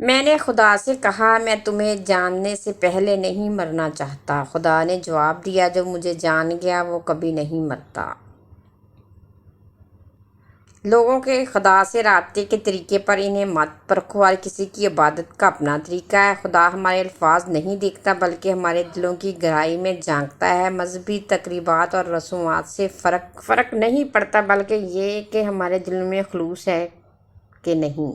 میں نے خدا سے کہا میں تمہیں جاننے سے پہلے نہیں مرنا چاہتا۔ خدا نے جواب دیا جو مجھے جان گیا وہ کبھی نہیں مرتا۔ لوگوں کے خدا سے رابطے کے طریقے پر انہیں مت پرکھو، ہر کسی کی عبادت کا اپنا طریقہ ہے۔ خدا ہمارے الفاظ نہیں دیکھتا بلکہ ہمارے دلوں کی گہرائی میں جھانکتا ہے۔ مذہبی تقریبات اور رسومات سے فرق نہیں پڑتا بلکہ یہ کہ ہمارے دلوں میں خلوص ہے کہ نہیں۔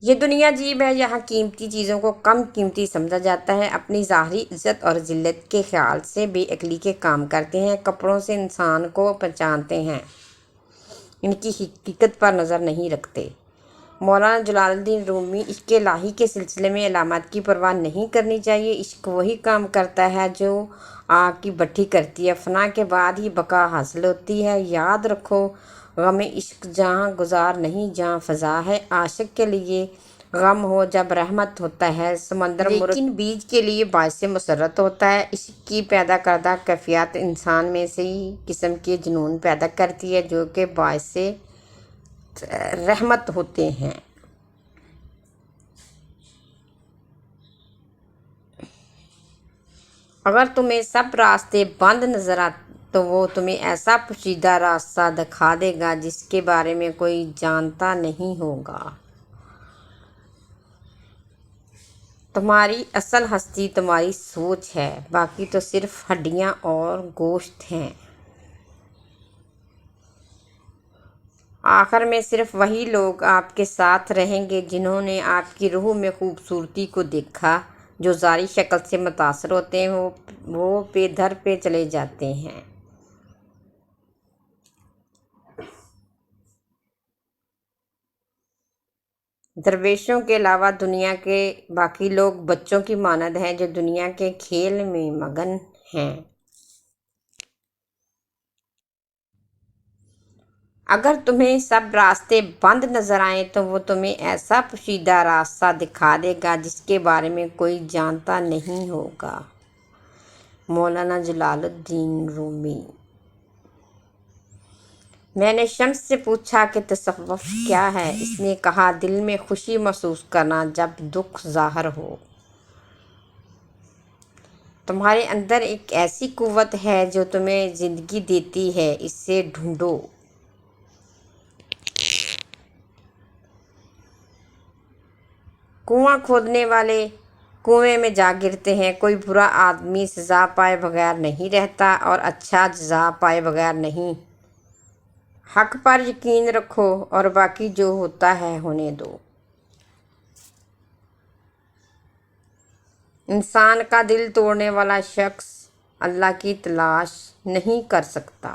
یہ دنیا عجیب ہے، یہاں قیمتی چیزوں کو کم قیمتی سمجھا جاتا ہے، اپنی ظاہری عزت اور ذلت کے خیال سے بے عقلی کے کام کرتے ہیں، کپڑوں سے انسان کو پہچانتے ہیں، ان کی حقیقت پر نظر نہیں رکھتے۔ مولانا جلال الدین رومی: عشق الہی کے سلسلے میں علامات کی پرواہ نہیں کرنی چاہیے۔ عشق وہی کام کرتا ہے جو آگ کی بھٹی کرتی ہے، فنا کے بعد ہی بقا حاصل ہوتی ہے۔ یاد رکھو غم عشق جہاں گزار نہیں جہاں فضا ہے۔ عاشق کے لیے غم ہو جب رحمت ہوتا ہے سمندر لیکن بیج کے لیے باعث مسرت ہوتا ہے۔ عشق کی پیدا کردہ کیفیات انسان میں اسی قسم کے جنون پیدا کرتی ہے جو کہ باعث رحمت ہوتے ہیں۔ اگر تمہیں سب راستے بند نظر آتے تو وہ تمہیں ایسا پوشیدہ راستہ دکھا دے گا جس کے بارے میں کوئی جانتا نہیں ہوگا۔ تمہاری اصل ہستی تمہاری سوچ ہے، باقی تو صرف ہڈیاں اور گوشت ہیں۔ آخر میں صرف وہی لوگ آپ کے ساتھ رہیں گے جنہوں نے آپ کی روح میں خوبصورتی کو دیکھا۔ جو ظاہری شکل سے متاثر ہوتے ہیں وہ پے در پہ چلے جاتے ہیں۔ درویشوں کے علاوہ دنیا کے باقی لوگ بچوں کی مانند ہیں جو دنیا کے کھیل میں مگن ہیں۔ اگر تمہیں سب راستے بند نظر آئیں تو وہ تمہیں ایسا پوشیدہ راستہ دکھا دے گا جس کے بارے میں کوئی جانتا نہیں ہوگا۔ مولانا جلال الدین رومی۔ میں نے شمس سے پوچھا کہ تصوف کیا ہے؟ اس نے کہا دل میں خوشی محسوس کرنا جب دکھ ظاہر ہو۔ تمہارے اندر ایک ایسی قوت ہے جو تمہیں زندگی دیتی ہے، اسے ڈھونڈو۔ کنواں کھودنے والے کنویں میں جا گرتے ہیں۔ کوئی برا آدمی سزا پائے بغیر نہیں رہتا اور اچھا جزا پائے بغیر نہیں۔ حق پر یقین رکھو اور باقی جو ہوتا ہے ہونے دو۔ انسان کا دل توڑنے والا شخص اللہ کی تلاش نہیں کر سکتا۔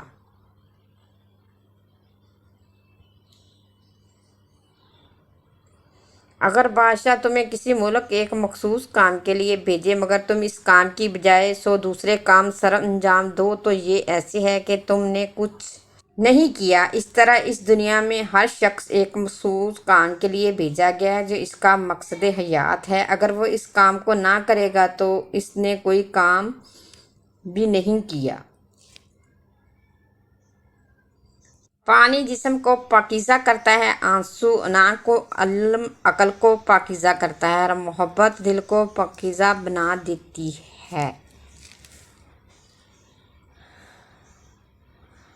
اگر بادشاہ تمہیں کسی ملک ایک مخصوص کام کے لیے بھیجے مگر تم اس کام کی بجائے 100 دوسرے کام سر انجام دو تو یہ ایسے ہے کہ تم نے کچھ نہیں کیا۔ اس طرح اس دنیا میں ہر شخص ایک مخصوص کام کے لیے بھیجا گیا ہے جو اس کا مقصد حیات ہے۔ اگر وہ اس کام کو نہ کرے گا تو اس نے کوئی کام بھی نہیں کیا۔ پانی جسم کو پاکیزہ کرتا ہے، آنسو آنکھ کو، علم عقل کو پاکیزہ کرتا ہے اور محبت دل کو پاکیزہ بنا دیتی ہے۔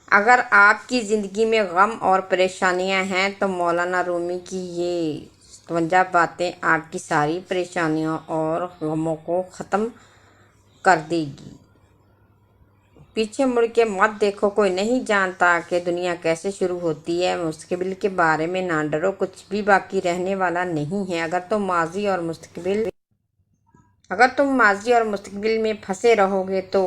اگر آپ کی زندگی میں غم اور پریشانیاں ہیں تو مولانا رومی کی یہ 57 باتیں آپ کی ساری پریشانیوں اور غموں کو ختم کر دے گی۔ پیچھے مڑ کے مت دیکھو، کوئی نہیں جانتا کہ دنیا کیسے شروع ہوتی ہے۔ مستقبل کے بارے میں نہ ڈرو، کچھ بھی باقی رہنے والا نہیں ہے۔ اگر تم ماضی اور مستقبل میں پھنسے رہو گے تو